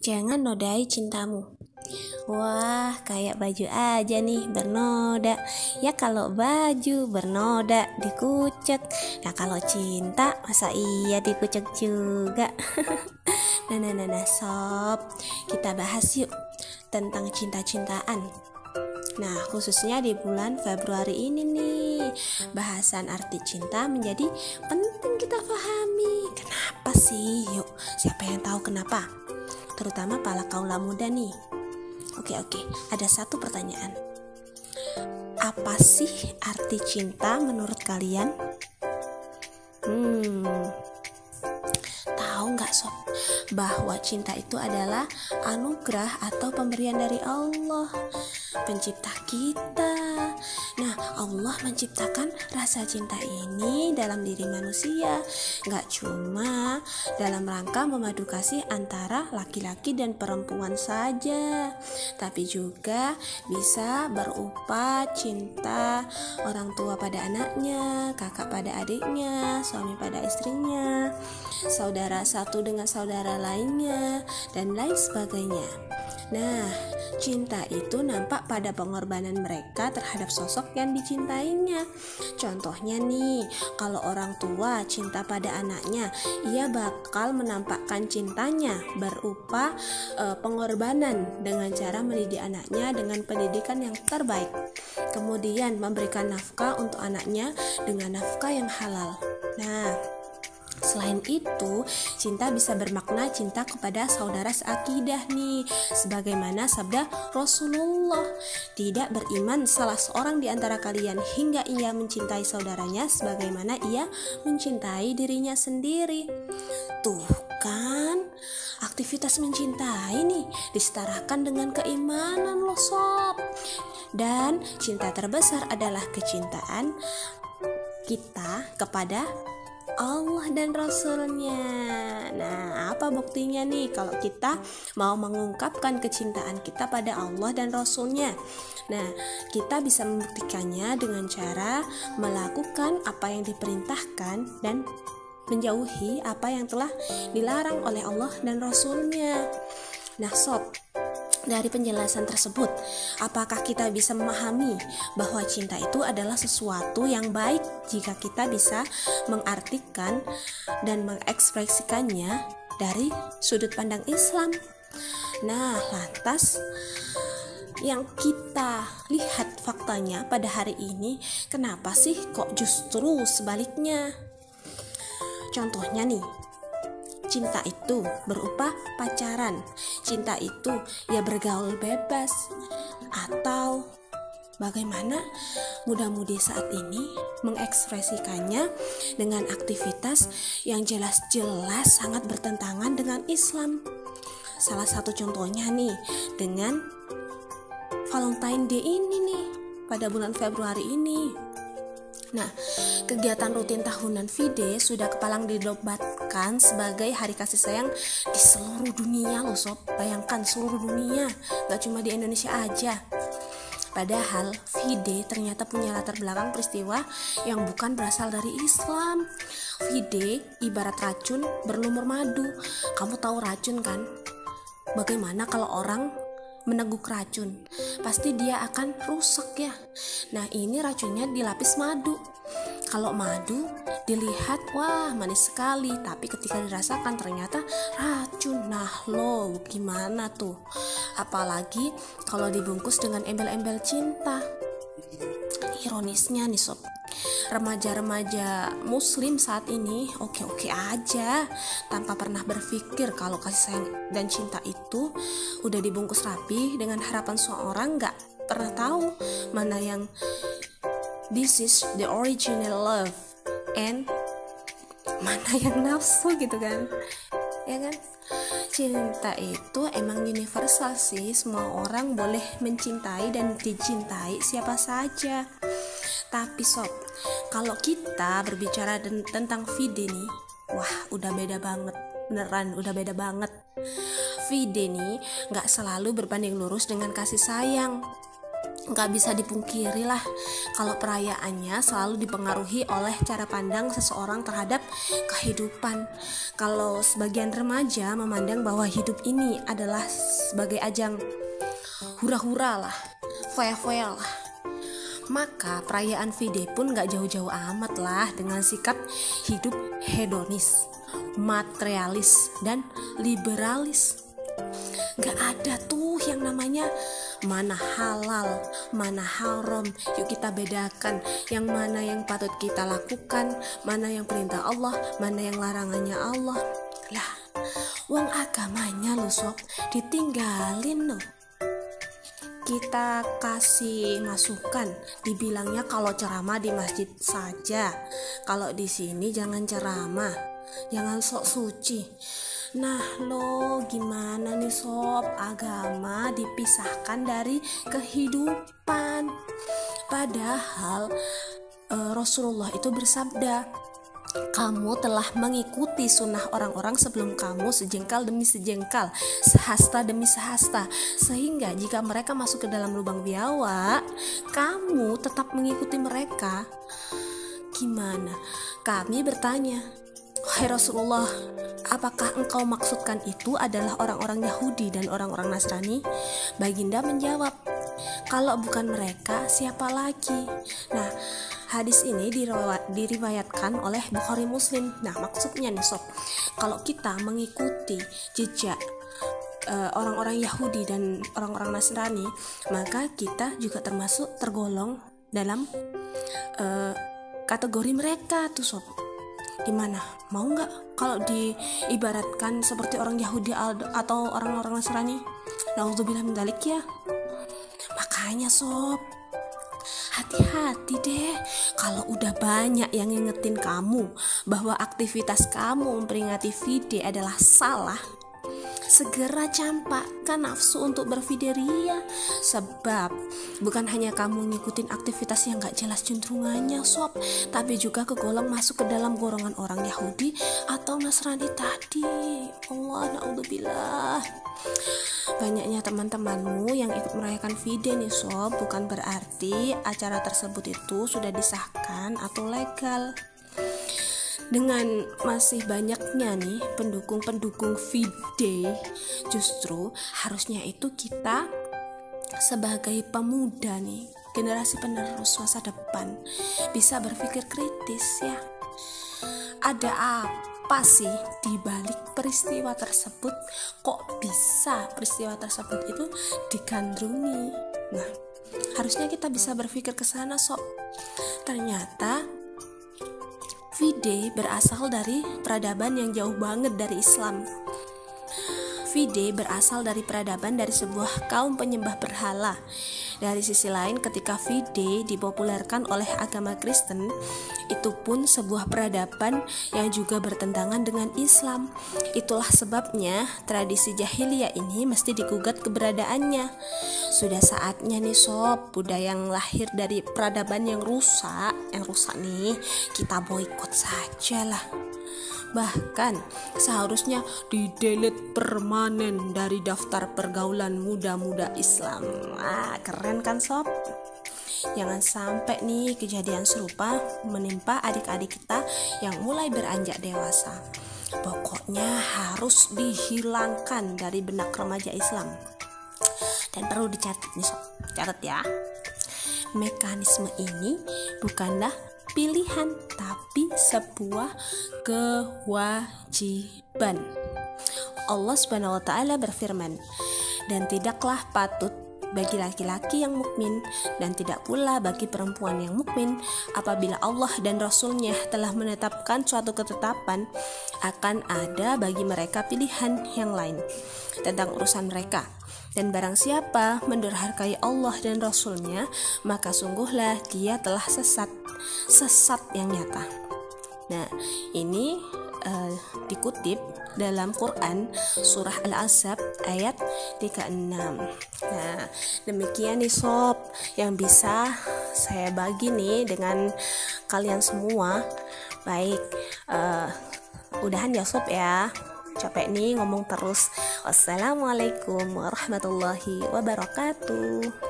Jangan nodai cintamu. Wah, kayak baju aja nih bernoda. Ya kalau baju bernoda dikucek. Nah kalau cinta masa iya dikucek juga. Nah, sob, kita bahas yuk tentang cinta-cintaan. Nah, khususnya di bulan Februari ini nih, bahasan arti cinta menjadi penting kita pahami. Kenapa sih? Yuk, siapa yang tahu kenapa? Terutama para kaula muda nih. Oke, ada satu pertanyaan. Apa sih arti cinta menurut kalian? Tahu nggak sob, bahwa cinta itu adalah anugerah atau pemberian dari Allah, pencipta kita. Nah, Allah menciptakan rasa cinta ini dalam diri manusia, nggak cuma dalam rangka memadu kasih antara laki-laki dan perempuan saja, tapi juga bisa berupa cinta orang tua pada anaknya, kakak pada adiknya, suami pada istrinya, saudara satu dengan saudara lainnya, dan lain sebagainya. Nah, cinta itu nampak pada pengorbanan mereka terhadap sosok yang dicintainya. Contohnya nih, kalau orang tua cinta pada anaknya, ia bakal menampakkan cintanya berupa pengorbanan dengan cara mendidik anaknya dengan pendidikan yang terbaik. Kemudian memberikan nafkah untuk anaknya dengan nafkah yang halal. Nah, selain itu, cinta bisa bermakna cinta kepada saudara seakidah nih, sebagaimana sabda Rasulullah, tidak beriman salah seorang di antara kalian hingga ia mencintai saudaranya sebagaimana ia mencintai dirinya sendiri. Tuh kan, aktivitas mencintai nih disetarakan dengan keimanan loh sob. Dan cinta terbesar adalah kecintaan kita kepada Allah dan Rasulnya. Nah, apa buktinya nih kalau kita mau mengungkapkan kecintaan kita pada Allah dan Rasulnya? Nah, kita bisa membuktikannya dengan cara melakukan apa yang diperintahkan dan menjauhi apa yang telah dilarang oleh Allah dan Rasulnya. Nah sob, dari penjelasan tersebut, apakah kita bisa memahami bahwa cinta itu adalah sesuatu yang baik jika kita bisa mengartikan dan mengekspresikannya dari sudut pandang Islam? Nah, lantas yang kita lihat faktanya pada hari ini, kenapa sih kok justru sebaliknya? Contohnya nih, cinta itu berupa pacaran, cinta itu ya bergaul bebas, atau bagaimana muda-mudi saat ini mengekspresikannya dengan aktivitas yang jelas-jelas sangat bertentangan dengan Islam. Salah satu contohnya nih, dengan Valentine Day ini nih, pada bulan Februari ini. Nah, kegiatan rutin tahunan V-Day sudah kepalang dinobatkan sebagai hari kasih sayang di seluruh dunia loh sob. Bayangkan seluruh dunia, gak cuma di Indonesia aja. Padahal V-Day ternyata punya latar belakang peristiwa yang bukan berasal dari Islam. V-Day ibarat racun berlumur madu. Kamu tahu racun kan? Bagaimana kalau orang meneguk racun? Pasti dia akan rusak ya. Nah, ini racunnya dilapis madu. Kalau madu dilihat wah manis sekali, tapi ketika dirasakan ternyata racun. Nah lo gimana tuh? Apalagi kalau dibungkus dengan embel-embel cinta. Ironisnya nih sob, remaja-remaja muslim saat ini oke-oke aja, tanpa pernah berpikir kalau kasih sayang dan cinta itu udah dibungkus rapi dengan harapan seorang, gak pernah tahu mana yang this is the original love and mana yang nafsu gitu kan, ya kan? Cinta itu emang universal sih, semua orang boleh mencintai dan dicintai siapa saja. Tapi sob, kalau kita berbicara tentang V-Day nih, wah udah beda banget, beneran udah beda banget. V-Day nih gak selalu berbanding lurus dengan kasih sayang. nggak bisa dipungkiri lah kalau perayaannya selalu dipengaruhi oleh cara pandang seseorang terhadap kehidupan. Kalau sebagian remaja memandang bahwa hidup ini adalah sebagai ajang hura-hura lah, foya-foya lah, maka perayaan V-Day pun gak jauh-jauh amat lah dengan sikap hidup hedonis, materialis, dan liberalis. Gak ada tuh yang namanya mana halal, mana haram. Yuk kita bedakan yang mana yang patut kita lakukan, mana yang perintah Allah, mana yang larangannya Allah. Lah, wong agamanya lo sob ditinggalin loh. Kita kasih masukan, dibilangnya kalau ceramah di masjid saja, kalau di sini jangan ceramah, jangan sok suci. Nah lo gimana nih sob, agama dipisahkan dari kehidupan. Padahal Rasulullah itu bersabda, kamu telah mengikuti sunnah orang-orang sebelum kamu sejengkal demi sejengkal, sehasta demi sehasta, sehingga jika mereka masuk ke dalam lubang biawak, kamu tetap mengikuti mereka. Gimana? Kami bertanya, wahai Rasulullah, apakah engkau maksudkan itu adalah orang-orang Yahudi dan orang-orang Nasrani? Baginda menjawab, kalau bukan mereka, siapa lagi? Nah, hadis ini diriwayatkan oleh Bukhari Muslim. Nah, maksudnya nih sob, kalau kita mengikuti jejak orang-orang Yahudi dan orang-orang Nasrani, maka kita juga tergolong dalam kategori mereka tuh sob. Gimana? Mau nggak kalau diibaratkan seperti orang Yahudi atau orang-orang Nasrani? Nauzubillah min dzalik ya. Makanya sob, hati-hati deh kalau udah banyak yang ngingetin kamu bahwa aktivitas kamu memperingati V-Day adalah salah. Segera campakkan nafsu untuk berfideria, sebab bukan hanya kamu ngikutin aktivitas yang gak jelas juntrungannya sob, tapi juga kegolong masuk ke dalam golongan orang Yahudi atau Nasrani tadi. Allah na'udzubillah. Banyaknya teman-temanmu yang ikut merayakan V-Day nih sob, bukan berarti acara tersebut itu sudah disahkan atau legal. Dengan masih banyaknya nih pendukung-pendukung V-Day, justru harusnya itu kita sebagai pemuda nih, generasi penerus masa depan, bisa berpikir kritis ya. Ada apa sih di balik peristiwa tersebut? Kok bisa peristiwa tersebut itu digandrungi? Nah, harusnya kita bisa berpikir ke sana sob. Ternyata V-Day berasal dari peradaban yang jauh banget dari Islam. V-Day berasal dari peradaban dari sebuah kaum penyembah berhala. Dari sisi lain, ketika V-Day dipopulerkan oleh agama Kristen, itu pun sebuah peradaban yang juga bertentangan dengan Islam. Itulah sebabnya tradisi jahiliyah ini mesti digugat keberadaannya. Sudah saatnya nih sob, budaya yang lahir dari peradaban yang rusak nih, kita boikot saja lah. Bahkan seharusnya di-delete permanen dari daftar pergaulan muda-muda Islam. Keren kan sob? Jangan sampai nih kejadian serupa menimpa adik-adik kita yang mulai beranjak dewasa. Pokoknya harus dihilangkan dari benak remaja Islam. Dan perlu dicatat nih sob, catat ya. Mekanisme ini bukanlah pilihan tapi sebuah kewajiban. Allah Subhanahu wa taala berfirman, dan tidaklah patut bagi laki-laki yang mukmin dan tidak pula bagi perempuan yang mukmin apabila Allah dan Rasul-Nya telah menetapkan suatu ketetapan akan ada bagi mereka pilihan yang lain tentang urusan mereka. Dan barang siapa mendurhakai Allah dan Rasul-Nya, maka sungguhlah dia telah sesat yang nyata. Nah, ini dikutip dalam Quran surah Al-Ahzab ayat 36. Nah, demikian nih sob yang bisa saya bagi nih dengan kalian semua. Baik, udahan ya sob ya. Capek nih ngomong terus. Wassalamualaikum warahmatullahi wabarakatuh.